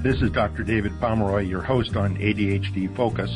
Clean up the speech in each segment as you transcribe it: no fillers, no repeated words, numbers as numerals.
This is Dr. David Pomeroy, your host on ADHD Focus.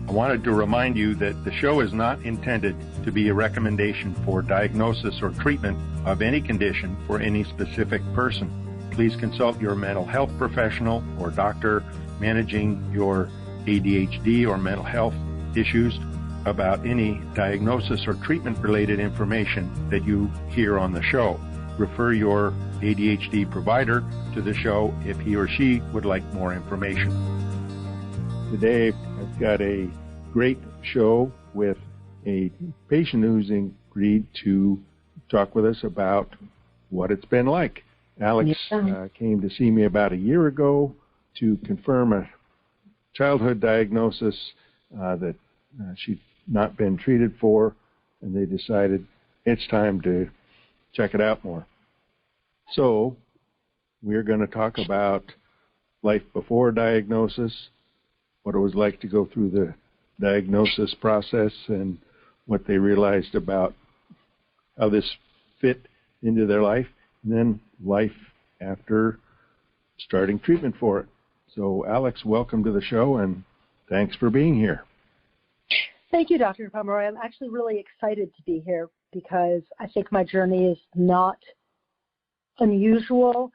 I wanted to remind you that the show is not intended to be a recommendation for diagnosis or treatment of any condition for any specific person. Please consult your mental health professional or doctor managing your ADHD or mental health issues about any diagnosis or treatment-related information that you hear on the show. Refer your ADHD provider to the show if he or she would like more information. Today, I've got a great show with a patient who's agreed to talk with us about what it's been like. Alyxx came to see me about a year ago to confirm a childhood diagnosis that she'd not been treated for, and they decided it's time to check it out more. So we're going to talk about life before diagnosis, what it was like to go through the diagnosis process, and what they realized about how this fit into their life, and then life after starting treatment for it. So, Alyxx, welcome to the show, and thanks for being here. Thank you, Dr. Pomeroy. I'm actually really excited to be here because I think my journey is not unusual,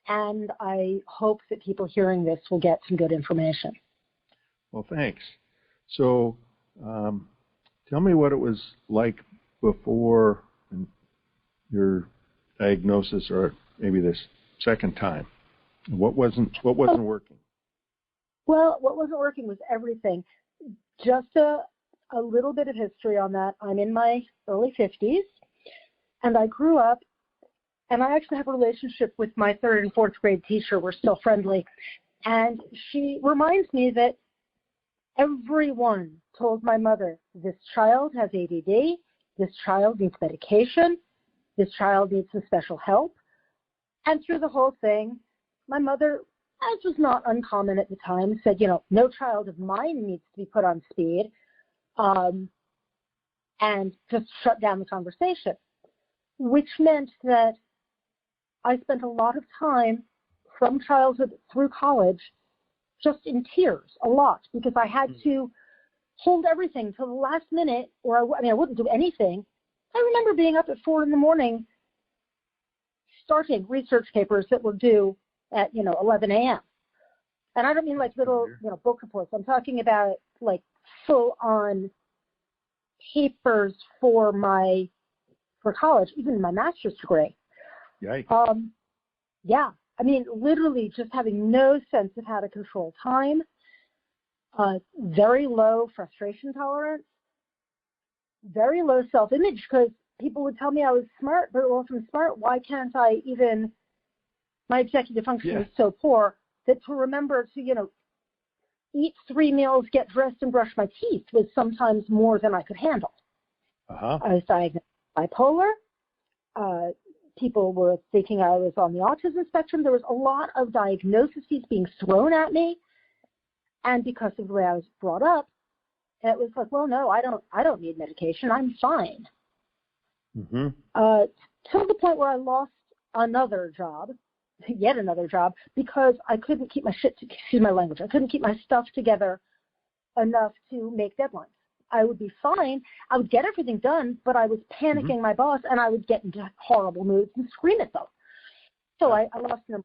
and I hope that people hearing this will get some good information. Well, thanks. So tell me what it was like before your diagnosis, or maybe this second time. What wasn't working? Well, what wasn't working was everything. Just a little bit of history on that. I'm in my early 50s, and I grew up, and I actually have a relationship with my third and fourth grade teacher. We're still friendly. And she reminds me that everyone told my mother, this child has ADD, this child needs medication, this child needs some special help. And through the whole thing, my mother, as was not uncommon at the time, said, no child of mine needs to be put on speed, and just shut down the conversation, which meant that I spent a lot of time from childhood through college just in tears, a lot, because I had to hold everything till the last minute, or I wouldn't do anything. I remember being up at 4 a.m, starting research papers that were due at, 11 a.m. And I don't mean like little, book reports. I'm talking about like full-on papers for college, even my master's degree. Yikes. Yeah. I mean, literally just having no sense of how to control time, very low frustration tolerance, very low self-image, because people would tell me I was smart, but well, if I'm smart, why can't I even, my executive function is so poor that to remember to, eat 3 meals, get dressed, and brush my teeth was sometimes more than I could handle. I was diagnosed bipolar. People were thinking I was on the autism spectrum. There was a lot of diagnoses being thrown at me, and because of the way I was brought up, it was like, well, no, I don't need medication. I'm fine. To the point where I lost another job, yet another job, because I couldn't keep my excuse my language, I couldn't keep my stuff together enough to make deadlines. I would be fine. I would get everything done, but I was panicking my boss, and I would get into horrible moods and scream at them. So I lost them.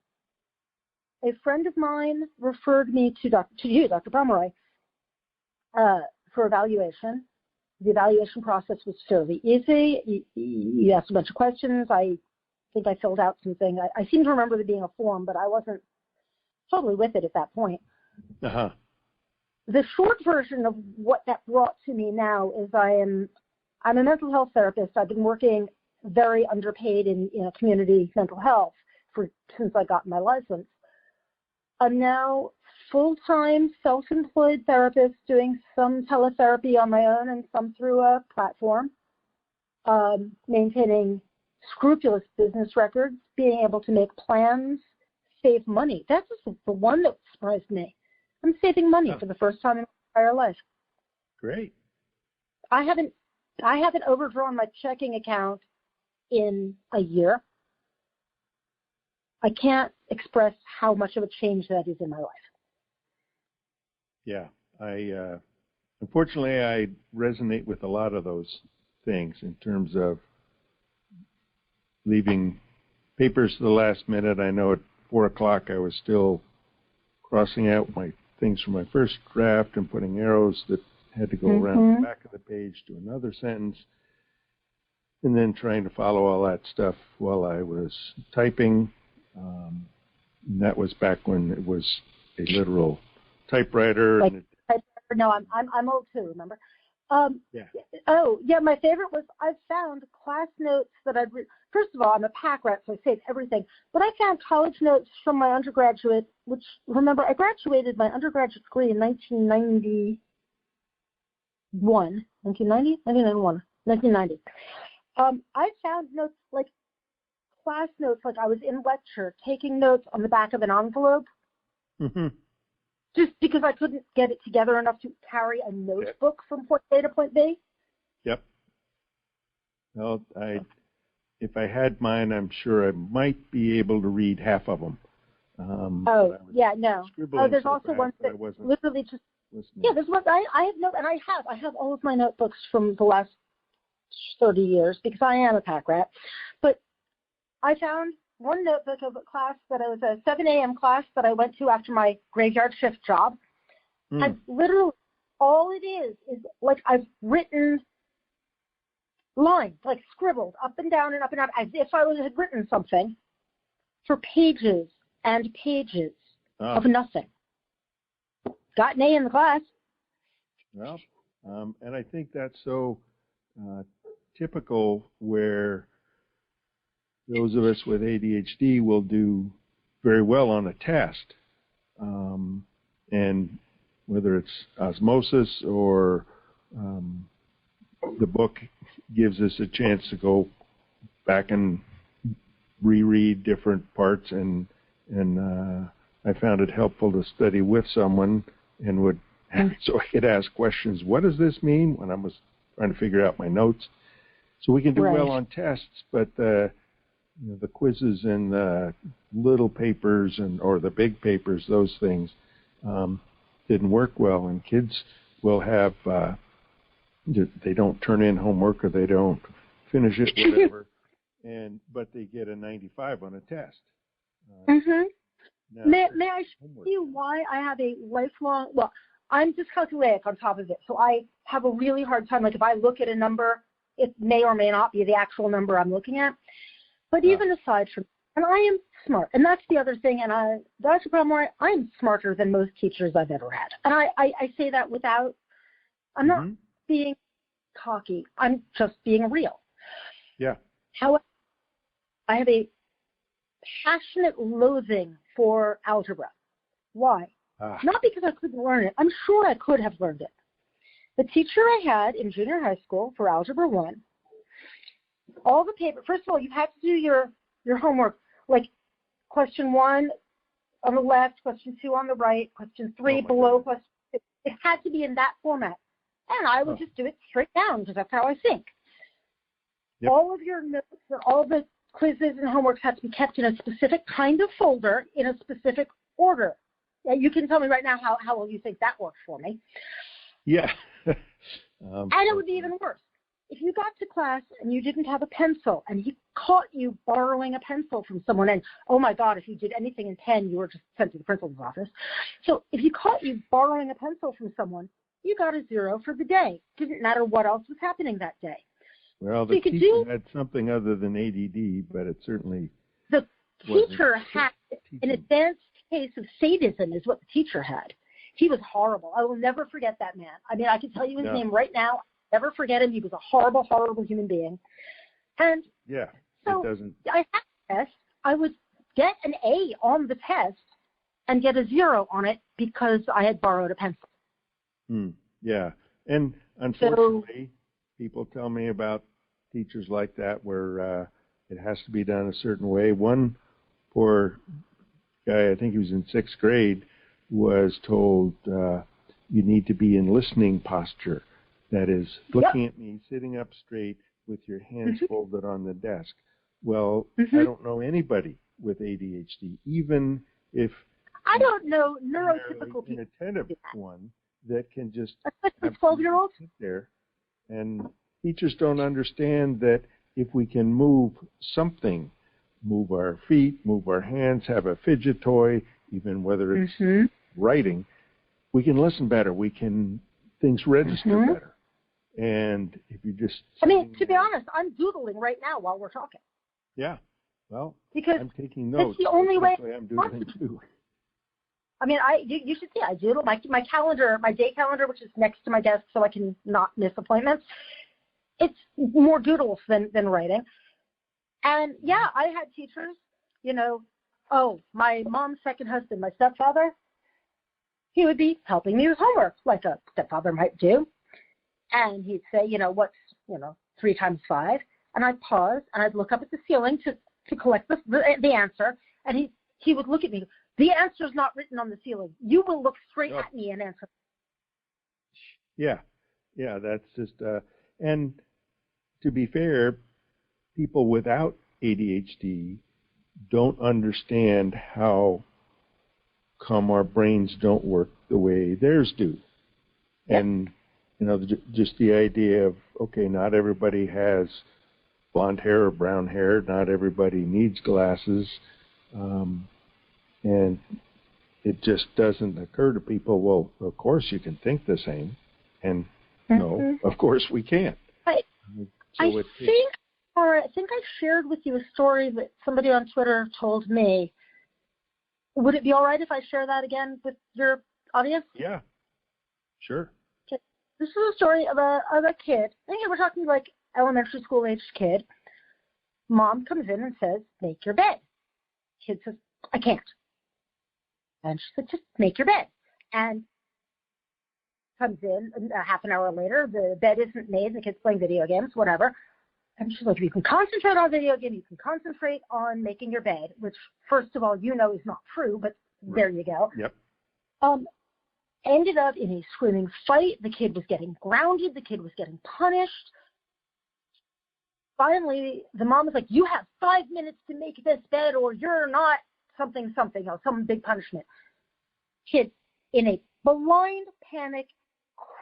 A friend of mine referred me to you, Dr. Pomeroy, for evaluation. The evaluation process was fairly easy. You asked a bunch of questions. I think I filled out something. I seem to remember there being a form, but I wasn't totally with it at that point. The short version of what that brought to me now is I'm a mental health therapist. I've been working very underpaid in community mental health since I got my license. I'm now full-time self-employed therapist doing some teletherapy on my own and some through a platform, maintaining scrupulous business records, being able to make plans, save money. That's the one that surprised me. I'm saving money for the first time in my entire life. Great. I haven't overdrawn my checking account in a year. I can't express how much of a change that is in my life. Yeah, unfortunately, I resonate with a lot of those things in terms of leaving papers to the last minute. I know at 4 o'clock I was still crossing out my things from my first draft and putting arrows that had to go around the back of the page to another sentence, and then trying to follow all that stuff while I was typing. And that was back when it was a literal typewriter. Like, no, I'm old too, remember? Yeah. Oh, yeah, my favorite was I found class notes that I'd read. First of all, I'm a pack rat, so I saved everything. But I found college notes from my undergraduate, which, remember, I graduated my undergraduate degree in 1990. I found notes, like class notes, like I was in lecture taking notes on the back of an envelope, just because I couldn't get it together enough to carry a notebook from point A to point B. Yep. Well, if I had mine, I'm sure I might be able to read half of them. There's also ones that literally just listening. Yeah, there's one I have all of my notebooks from the last 30 years because I am a pack rat. But I found one notebook of a class that I was a 7 a.m. class that I went to after my graveyard shift job. And literally all it is like I've written lines, like scribbled up and down and up and up as if I had written something for pages and pages of nothing. Got an A in the class. Well, and I think that's so typical where those of us with ADHD will do very well on a test. And whether it's osmosis or the book gives us a chance to go back and reread different parts, and I found it helpful to study with someone and so I could ask questions. What does this mean? When I was trying to figure out my notes. So we can do well on tests, but the quizzes and the little papers or the big papers, those things didn't work well. And kids will have they don't turn in homework or they don't finish it, whatever, but they get a 95 on a test. Now, may I show you why I have a lifelong, well, I'm dyscalculic on top of it, so I have a really hard time, like if I look at a number, it may or may not be the actual number I'm looking at. But even aside from, and I am smart, and that's the other thing, and Dr. Palmore, I'm smarter than most teachers I've ever had. And I say that without, I'm not being cocky, I'm just being real. Yeah. However, I have a passionate loathing for algebra. Why? Not because I couldn't learn it. I'm sure I could have learned it. The teacher I had in junior high school for Algebra 1, all the paper, first of all, you had to do your homework, like question 1 on the left, question 2 on the right, question 3 below, question 6. It had to be in that format. And I would just do it straight down because that's how I think. Yep. All of your notes and all the quizzes and homeworks had to be kept in a specific kind of folder in a specific order. Yeah, you can tell me right now how well you think that worked for me. Yeah. And it would be even worse. If you got to class and you didn't have a pencil and he caught you borrowing a pencil from someone, and oh my God, if you did anything in pen, you were just sent to the principal's office. So if he caught you borrowing a pencil from someone, you got a 0 for the day. Didn't matter what else was happening that day. Well, the teacher had something other than ADD, but it certainly the teacher had an advanced case of sadism is what the teacher had. He was horrible. I will never forget that man. I mean, I can tell you his name right now. I'll never forget him. He was a horrible, horrible human being. And so I had a test. I would get an A on the test and get a 0 on it because I had borrowed a pencil. Yeah. And unfortunately, people tell me about teachers like that where it has to be done a certain way. One poor guy, I think he was in 6th grade, was told you need to be in listening posture. That is, looking at me, sitting up straight with your hands folded on the desk. Well, I don't know anybody with ADHD, even if I don't know neurotypical people. An attentive one that can just especially 12-year-olds sit there, and teachers don't understand that if we can move something, move our feet, move our hands, have a fidget toy, even whether it's writing, we can listen better. Things register better. And if you just... I mean, to be honest, I'm Doodling right now while we're talking. Yeah. Well, because I'm taking notes. It's the only way I'm doodling too. I mean, you should see, I doodle. My calendar, my day calendar, which is next to my desk so I can not miss appointments, it's more doodles than writing. And, yeah, I had teachers, my mom's second husband, my stepfather, he would be helping me with homework like a stepfather might do. And he'd say, what's, 3 times 5? And I'd pause, and I'd look up at the ceiling to collect the answer. And he would look at me. The answer's not written on the ceiling. You will look straight at me and answer. Yeah, that's just, and to be fair, people without ADHD don't understand how come our brains don't work the way theirs do. Yep. And, just the idea of, okay, not everybody has blonde hair or brown hair, not everybody needs glasses, and it just doesn't occur to people, well, of course you can think the same. And no, of course we can't. I think I shared with you a story that somebody on Twitter told me. Would it be all right if I share that again with your audience? Yeah, sure. Okay. This is a story of a kid. I think we're talking like elementary school-aged kid. Mom comes in and says, make your bed. Kid says, I can't. And she said, just make your bed. And comes in a half an hour later, the bed isn't made, the kid's playing video games, whatever. And she's like, you can concentrate on video game, you can concentrate on making your bed, which, first of all, is not true, but there you go. Yep. Ended up in a screaming fight. The kid was getting grounded. The kid was getting punished. Finally, the mom was like, you have 5 minutes to make this bed or you're not something, some big punishment. Kid in a blind panic,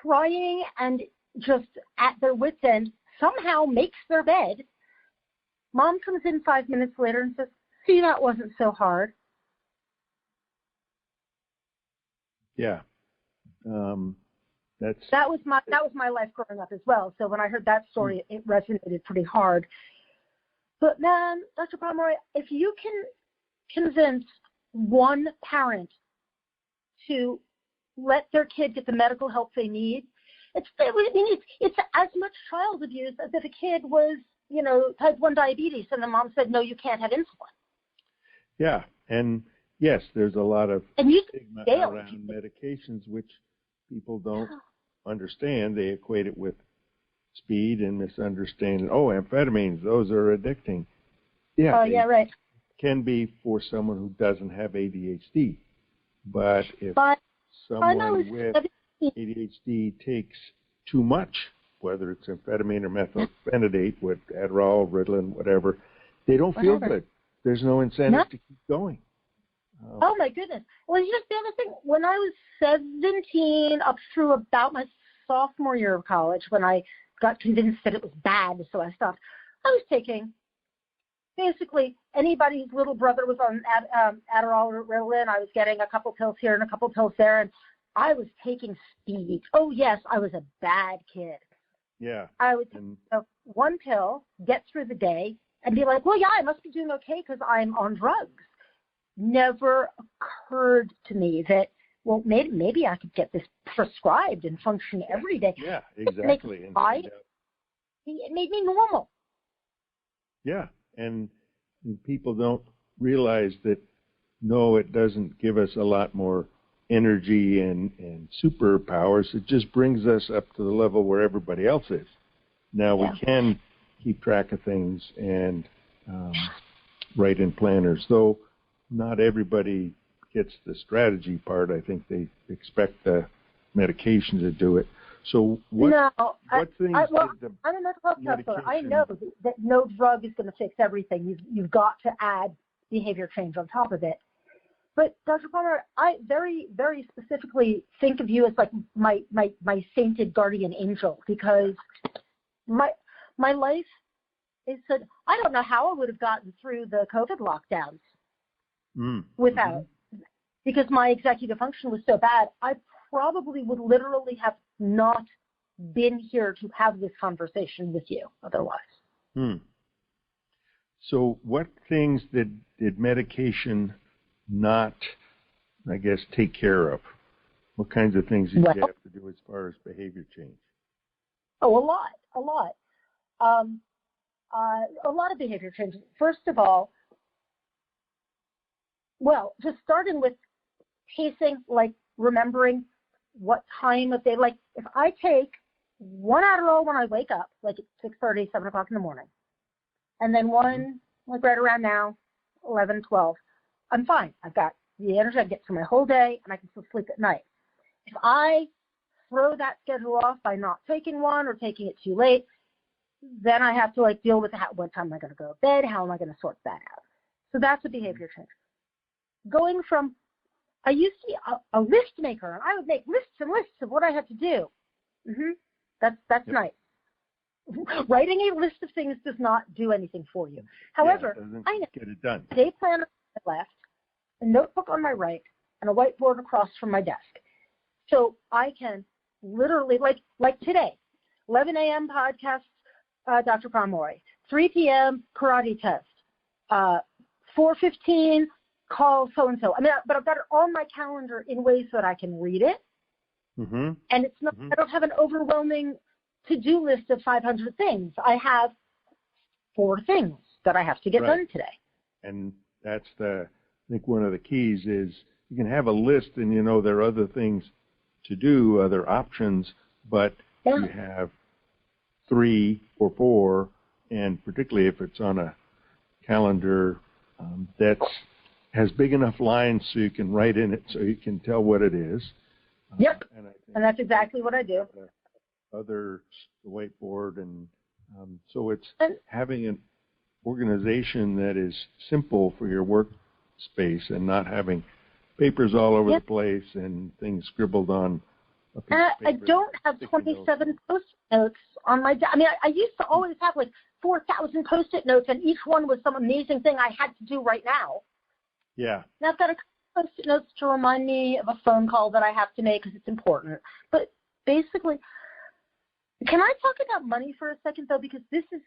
crying and just at their wit's end, somehow makes their bed. Mom comes in 5 minutes later and says, see, that wasn't so hard. Yeah. That was my life growing up as well. So when I heard that story, it resonated pretty hard. But man, Dr. Pomeroy, if you can convince one parent to let their kid get the medical help they need, it's as much child abuse as if a kid was, type 1 diabetes and the mom said, no, you can't have insulin. Yeah, and yes, there's a lot of stigma around medications, which people don't understand. They equate it with speed and misunderstand. Oh, amphetamines, those are addicting. Yeah, right. Can be for someone who doesn't have ADHD. But if someone with ADHD takes too much, whether it's amphetamine or methylphenidate with Adderall, Ritalin, whatever, they don't feel good. There's no incentive to keep going. Oh, my goodness. Well, the other thing, when I was 17 up through about my sophomore year of college, when I got convinced that it was bad, so I stopped, I was taking basically anybody's little brother was on Adderall or Ritalin. I was getting a couple pills here and a couple pills there, and I was taking speed. Oh, yes, I was a bad kid. Yeah. I would take one pill, get through the day, and be like, well, yeah, I must be doing okay because I'm on drugs. Never occurred to me that, well, maybe I could get this prescribed and function every day. Yeah, exactly. It made me normal. Yeah, and people don't realize that, no, it doesn't give us a lot more energy and superpowers. It just brings us up to the level where everybody else is. Now we can keep track of things and write in planners, though not everybody gets the strategy part. I think they expect the medication to do it. So I'm a mental health counselor. I know that no drug is going to fix everything. You've got to add behavior change on top of it. But Dr. Palmer, I very, very specifically think of you as like my sainted guardian angel, because my life is said, I don't know how I would have gotten through the COVID lockdowns without, because my executive function was so bad. I probably would literally have not been here to have this conversation with you otherwise. So what things did medication not, I guess, take care of? What kinds of things did you have to do as far as behavior change? Oh, a lot. A lot of behavior changes. First of all, well, just starting with pacing, like remembering what time of day. Like if I take one Adderall when I wake up, like at 6:30, 7 o'clock in the morning, and then one like right around now, 11, 12, I'm fine. I've got the energy I get through my whole day, and I can still sleep at night. If I throw that schedule off by not taking one or taking it too late, then I have to like deal with what time am I going to go to bed? How am I going to sort that out? So that's a behavior change. Going from, I used to be a list maker, and I would make lists and lists of what I had to do. That's nice. Writing a list of things does not do anything for you. However, I know get it done. Day planner on my left, a notebook on my right, and a whiteboard across from my desk. So I can literally, like today, 11 a.m. podcast, Dr. Pomeroy, 3 p.m. karate test, 4:15 call so-and-so. I mean, but I've got it on my calendar in ways so that I can read it. And it's not, I don't have an overwhelming to-do list of 500 things. I have 4 things that I have to get done today. And that's I think one of the keys is you can have a list and you know there are other things to do, other options, but you have 3 or 4, and particularly if it's on a calendar that has big enough lines so you can write in it so you can tell what it is. And that's exactly what I do. The whiteboard, and so it's having an organization that is simple for your workspace and not having papers all over the place and things scribbled on a piece of paper. I don't have 27 Post-it notes on my I mean, I used to always have like 4,000 Post-it notes, and each one was some amazing thing I had to do right now. Now I've got a couple Post-it notes to remind me of a phone call that I have to make because it's important. But basically, can I talk about money for a second, though, because this is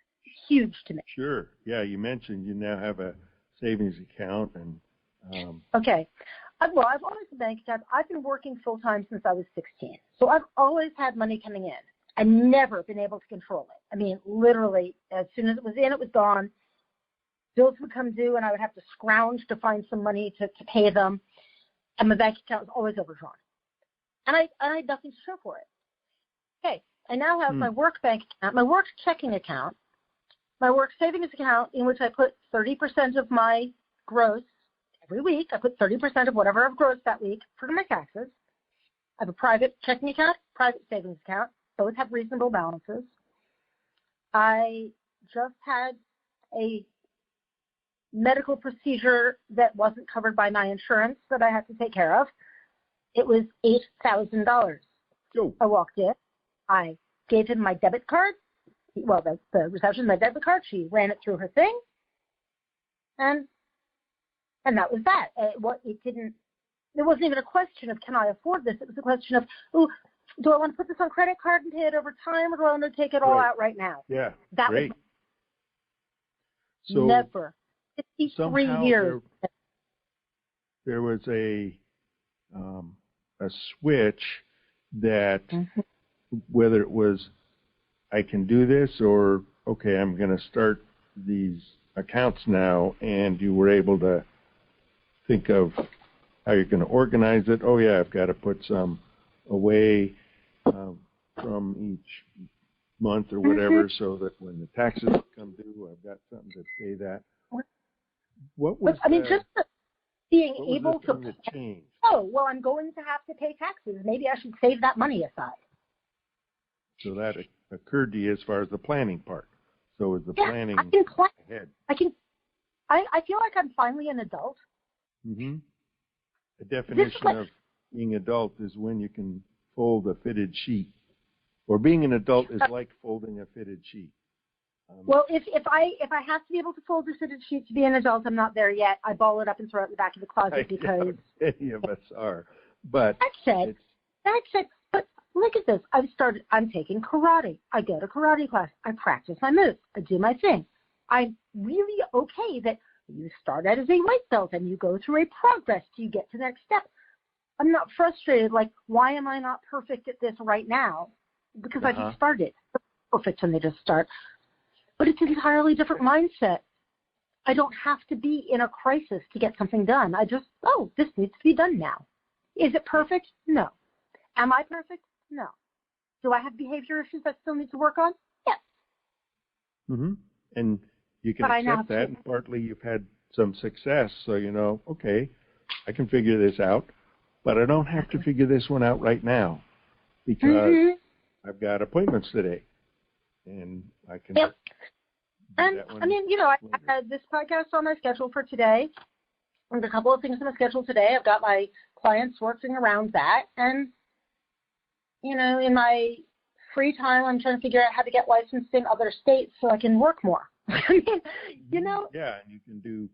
huge to me? Sure. Yeah, you mentioned you now have a savings account. And okay. Well, I've always had a bank account. I've been working full-time since I was 16. So I've always had money coming in. I've never been able to control it. I mean, literally, as soon as it was in, it was gone. Bills would come due, and I would have to scrounge to find some money to pay them. And my bank account was always overdrawn. And I had nothing to show for it. Okay. I now have my work bank account, my work checking account, my work savings account, in which I put 30% of my gross every week. I put 30% of whatever I've grossed that week for my taxes. I have a private checking account, private savings account. Both have reasonable balances. I just had a medical procedure that wasn't covered by my insurance that I had to take care of. It was $8,000. I walked in. I gave him my debit card. Well, the reception, my debit card. She ran it through her thing, and that was that. It wasn't even a question of can I afford this. It was a question of, do I want to put this on credit card and pay it over time, or do I want to take it all out right now? Yeah, that great. Was never 53 years. There was a switch that. Whether it was, I can do this, or, okay, I'm going to start these accounts now, and you were able to think of how you're going to organize it. Oh, yeah, I've got to put some away from each month or whatever so that when the taxes come due, I've got something to pay that. What was just being able to change? Oh, well, I'm going to have to pay taxes. Maybe I should save that money aside. So that occurred to you as far as the planning part. So is the planning I can plan. ahead? I can I feel like I'm finally an adult. Mm-hmm. The definition of being adult is when you can fold a fitted sheet. Or being an adult is like folding a fitted sheet. Well, if I have to be able to fold a fitted sheet to be an adult, I'm not there yet. I ball it up and throw it in the back of the closet because many of us are. But that said, but look at this. I'm taking karate. I go to karate class. I practice my moves. I do my thing. I'm really okay that you start out as a white belt and you go through a progress till you get to the next step. I'm not frustrated, like, why am I not perfect at this right now? Because I just started. Perfect when they just start. But it's an entirely different mindset. I don't have to be in a crisis to get something done. I just, this needs to be done now. Is it perfect? No. Am I perfect? No. Do I have behavior issues that still need to work on? Yes. Mm-hmm. And you can accept that, and partly you've had some success, so you know, okay, I can figure this out, but I don't have to figure this one out right now because I've got appointments today, and I can. Yep. And I mean, you know, I had this podcast on my schedule for today. There's a couple of things on my schedule today. I've got my clients working around that, and you know, in my free time, I'm trying to figure out how to get licensed in other states so I can work more. I mean, you know. Yeah, and you can do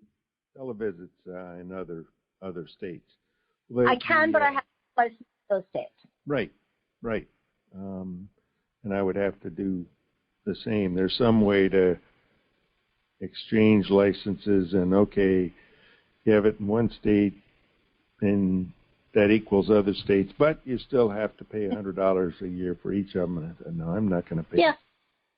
televisits in other states. I can, but I have to license in those states. Right. And I would have to do the same. There's some way to exchange licenses, and okay, you have it in one state, and that equals other states, but you still have to pay $100 a year for each of them. And no, I'm not going to pay. Yeah,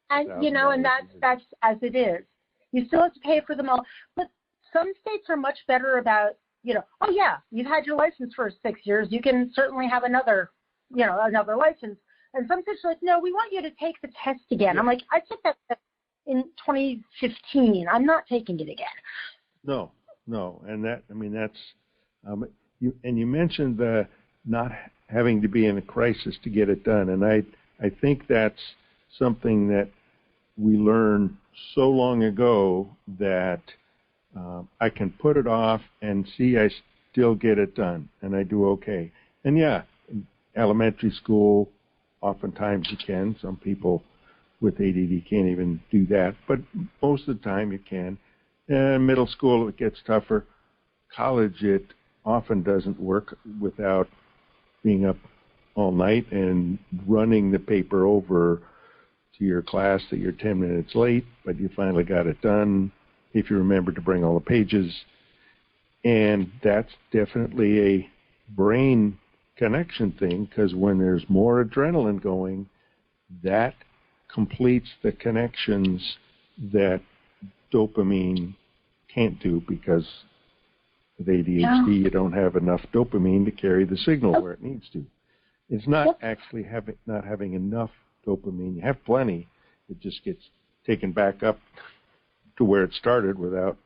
and you know, and that's as it is. You still have to pay for them all, but some states are much better about, you know, oh yeah, you've had your license for 6 years, you can certainly have another license. And some states are like, no, we want you to take the test again. Yeah. I'm like, I took that test in 2015. I'm not taking it again. No, and that's you mentioned the not having to be in a crisis to get it done, and I think that's something that we learned so long ago that I can put it off and see I still get it done, and I do okay. And yeah, in elementary school, oftentimes you can. Some people with ADD can't even do that, but most of the time you can. Middle school, it gets tougher. College, it often doesn't work without being up all night and running the paper over to your class that you're 10 minutes late, but you finally got it done if you remember to bring all the pages. And that's definitely a brain connection thing, because when there's more adrenaline going, that completes the connections that dopamine can't do, because with ADHD you don't have enough dopamine to carry the signal where it needs to. It's not actually not having enough dopamine. You have plenty. It just gets taken back up to where it started without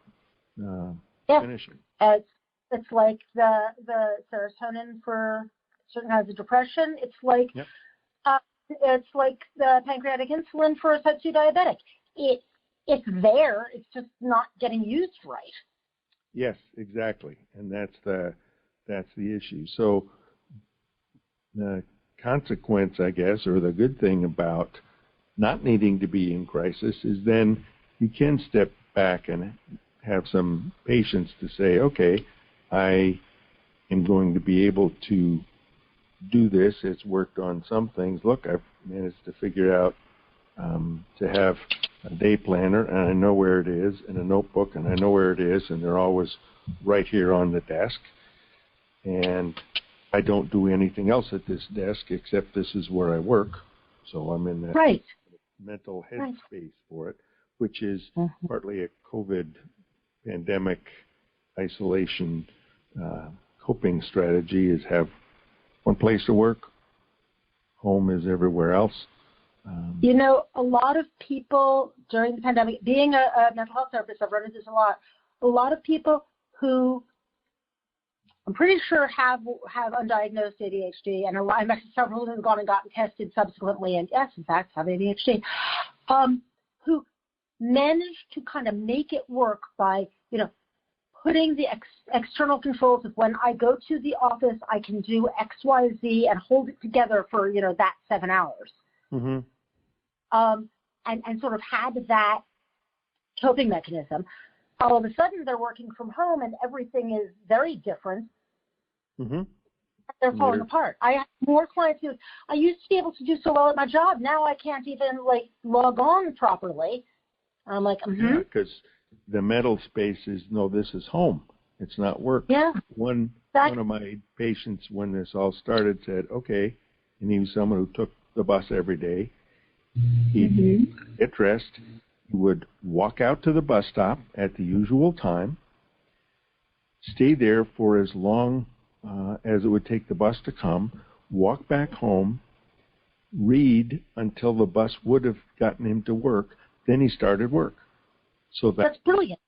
finishing. It's like the serotonin for certain kinds of depression. It's like the pancreatic insulin for a type 2 diabetic. It's there. It's just not getting used right. Yes, exactly, and that's the issue. So the consequence, I guess, or the good thing about not needing to be in crisis is then you can step back and have some patience to say, okay, I am going to be able to do this. It's worked on some things. Look, I've managed to figure out to have a day planner, and I know where it is, and a notebook, and I know where it is, and they're always right here on the desk. And I don't do anything else at this desk except this is where I work. So I'm in that mental headspace for it, which is partly a COVID pandemic isolation coping strategy, is have one place to work. Home is everywhere else. You know, a lot of people during the pandemic, being a mental health therapist, I've run into this a lot of people who I'm pretty sure have undiagnosed ADHD, and I'm actually several who have gone and gotten tested subsequently, and yes, in fact, have ADHD, who managed to kind of make it work by putting the external controls of when I go to the office, I can do X, Y, Z and hold it together for, that 7 hours. Mm-hmm. And sort of had that coping mechanism. All of a sudden, they're working from home and everything is very different. Mm-hmm. They're falling apart. I have more clients who I used to be able to do so well at my job. Now I can't even log on properly. I'm like, Yeah, because the mental space is, no, this is home. It's not work. Yeah. One of my patients, when this all started, said, okay, and he was someone who took the bus every day. He'd get dressed. He would walk out to the bus stop at the usual time, stay there for as long as it would take the bus to come, walk back home, read until the bus would have gotten him to work. Then he started work. So that's brilliant.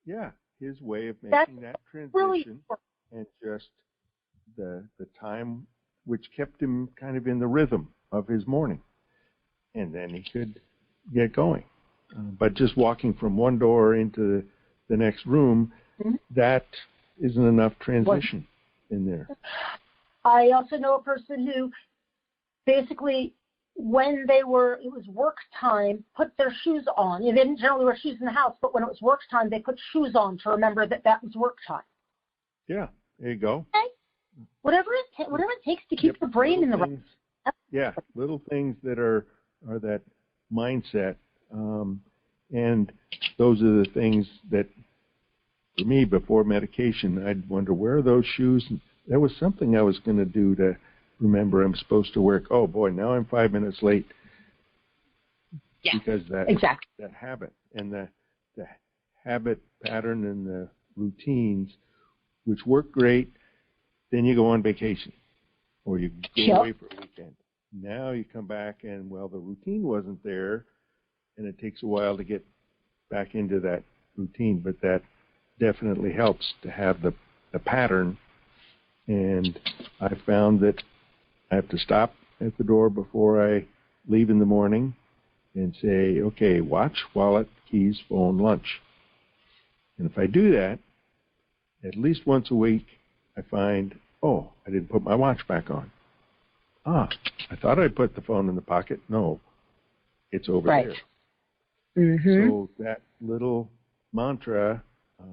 Yeah, his way of making that transition, and just the time which kept him kind of in the rhythm of his morning. And then he could get going. But just walking from one door into the next room, that isn't enough transition in there. I also know a person who basically, when it was work time, put their shoes on. They didn't generally wear shoes in the house, but when it was work time, they put shoes on to remember that was work time. Yeah, there you go. Okay. Whatever it takes to keep the brain in the right. Yeah, little things that are that mindset. And those are the things that, for me, before medication, I'd wonder, where are those shoes? There was something I was going to do to remember I'm supposed to work. Oh, boy, now I'm 5 minutes late. Yeah, because that habit and the habit pattern and the routines, which work great, then you go on vacation or you go away for a weekend. Now you come back and, well, the routine wasn't there, and it takes a while to get back into that routine, but that definitely helps to have the pattern. And I found that I have to stop at the door before I leave in the morning and say, okay, watch, wallet, keys, phone, lunch. And if I do that, at least once a week, I find, oh, I didn't put my watch back on. I thought I put the phone in the pocket. No, it's over there. Mm-hmm. So that little mantra,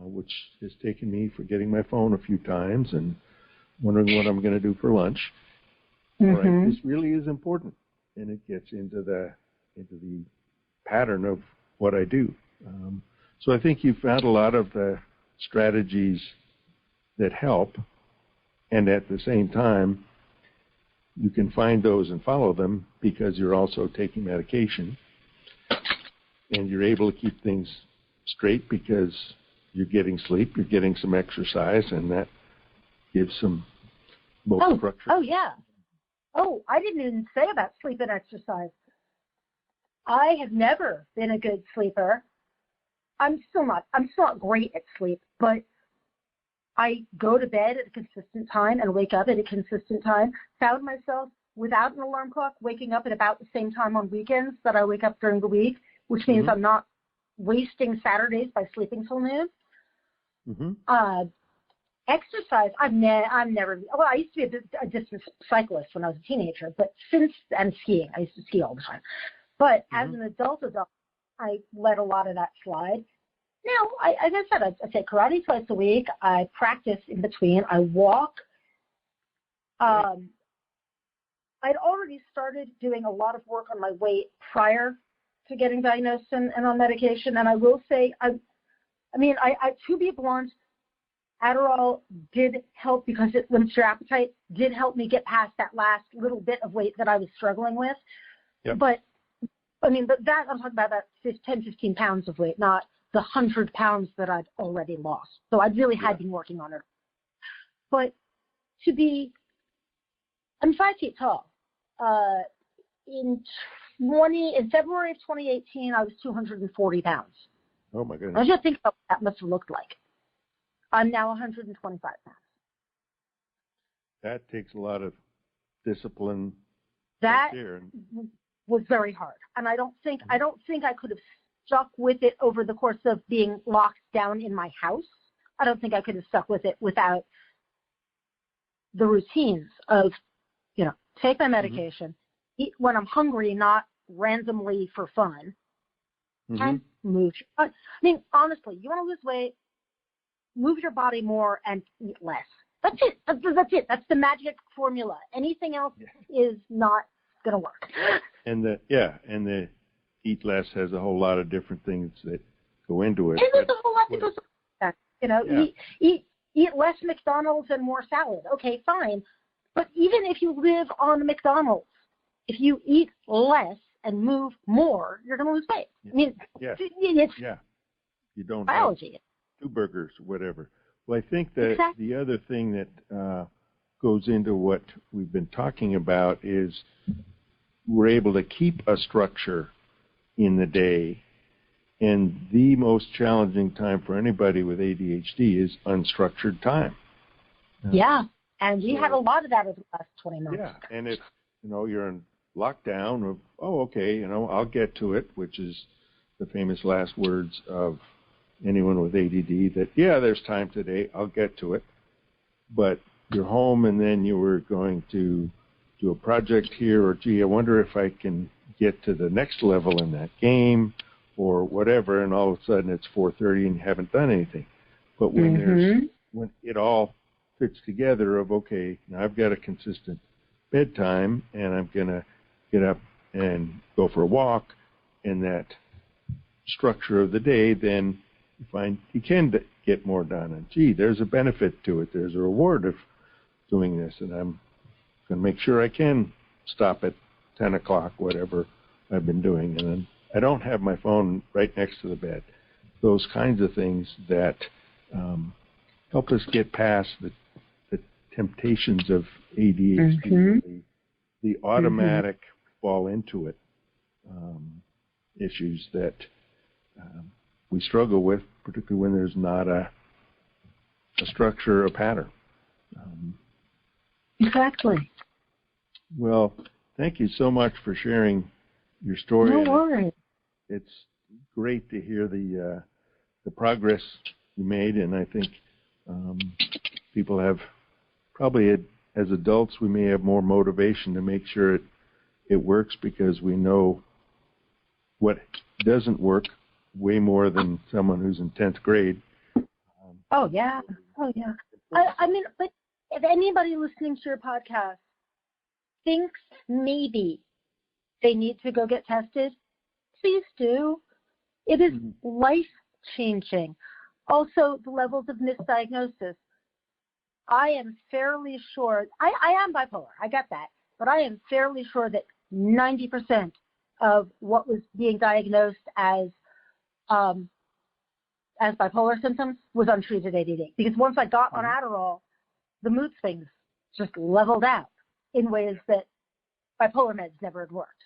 which has taken me forgetting my phone a few times and wondering what I'm going to do for lunch, right, this really is important, and it gets into the pattern of what I do. So I think you found a lot of the strategies that help, and at the same time, you can find those and follow them because you're also taking medication, and you're able to keep things straight because you're getting sleep, you're getting some exercise, and that gives some structure. Oh, yeah. Oh, I didn't even say about sleep and exercise. I have never been a good sleeper. I'm still not great at sleep, but I go to bed at a consistent time and wake up at a consistent time. Found myself, without an alarm clock, waking up at about the same time on weekends that I wake up during the week, which means I'm not wasting Saturdays by sleeping till noon. Exercise, I've never. Well, I used to be a distance cyclist when I was a teenager, but and skiing. I used to ski all the time. But as an adult, I let a lot of that slide. Now, as I said, I take karate twice a week. I practice in between. I walk. I'd already started doing a lot of work on my weight prior to getting diagnosed and on medication. And I will say, to be blunt, Adderall did help because it limits your appetite, did help me get past that last little bit of weight that I was struggling with. Yep. But that, I'm talking about 10, 15 pounds of weight, not the 100 pounds that I'd already lost. So I really had been working on it. But I'm 5 feet tall. In February of 2018, I was 240 pounds. Oh, my goodness. I was just thinking about what that must have looked like. I'm now 125 pounds. That takes a lot of discipline. That was very hard, and I don't think I could have stuck with it over the course of being locked down in my house. I don't think I could have stuck with it without the routines of, take my medication, eat when I'm hungry, not randomly for fun, and move. I mean, honestly, you want to lose weight, move your body more and eat less. That's it. That's it. That's the magic formula. Anything else is not going to work. And the eat less has a whole lot of different things that go into it. And there's a whole lot that goes into that. Eat less McDonald's and more salad. Okay, fine. But even if you live on McDonald's, if you eat less and move more, you're going to lose weight. Yeah. I mean, it's you don't biology. Have 2 burgers or whatever. Well, I think that the other thing that goes into what we've been talking about is we're able to keep a structure in the day, and the most challenging time for anybody with ADHD is unstructured time. And we had a lot of that over the last 20 months. Yeah, and if you're in lockdown of, I'll get to it, which is the famous last words of anyone with ADD, that, there's time today, I'll get to it. But you're home and then you were going to do a project here, or, I wonder if I can get to the next level in that game or whatever, and all of a sudden it's 4:30 and you haven't done anything. But when when it all fits together of, okay, now I've got a consistent bedtime and I'm going to get up and go for a walk, and that structure of the day, then you find you can get more done. And there's a benefit to it. There's a reward of doing this, and I'm going to make sure I can stop at 10 o'clock, whatever I've been doing. And then I don't have my phone right next to the bed. Those kinds of things that help us get past the temptations of ADHD, the automatic fall into it issues that we struggle with, particularly when there's not a structure, a pattern. Exactly. Well, thank you so much for sharing your story. No worries. It's great to hear the progress you made, and I think people have probably, as adults, we may have more motivation to make sure it works, because we know what doesn't work way more than someone who's in 10th grade. I mean, but if anybody listening to your podcast thinks maybe they need to go get tested, please do. It is life-changing. Also, the levels of misdiagnosis. I am fairly sure, I am bipolar, I get that, but I am fairly sure that 90% of what was being diagnosed as bipolar symptoms was untreated ADD. Because once I got on Adderall, the mood swings just leveled out in ways that bipolar meds never had worked.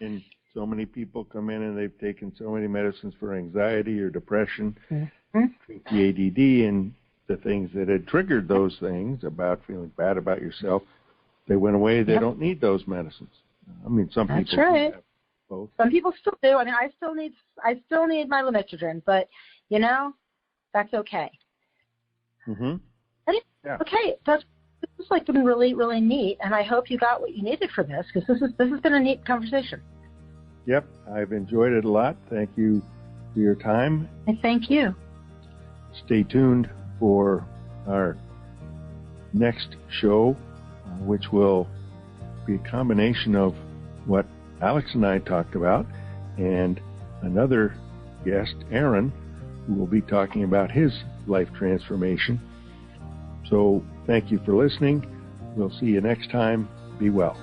And so many people come in and they've taken so many medicines for anxiety or depression, treat the ADD, and the things that had triggered those things about feeling bad about yourself, they went away. They don't need those medicines. I mean, some people do have both. Some people still do. I mean, I still need my lamotrigine, but that's okay. Okay, this is been really, really neat, and I hope you got what you needed for this, because this has been a neat conversation. Yep, I've enjoyed it a lot. Thank you for your time. And thank you. Stay tuned for our next show, which will be a combination of what Alyxx and I talked about and another guest, Aaron, who will be talking about his life transformation. So thank you for listening. We'll see you next time. Be well.